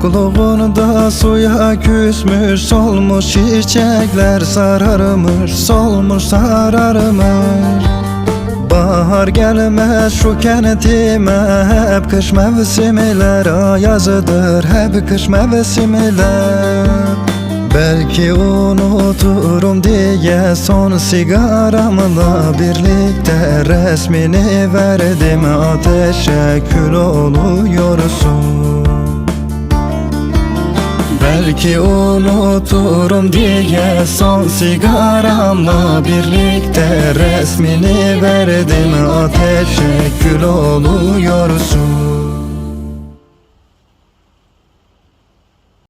Yokluğunda suya küsmüş, solmuş çiçekler sararmış, solmuş sararmış. Bahar gelmez şu kentime, hep kış mevsimler ayazıdır, hep kış mevsimler. Belki unuturum diye son sigaramla birlikte resmini verdim, ateşe kül oluyorsun. Belki unuturum diye son sigaramla birlikte resmini verdim, ateşe kül oluyorsun.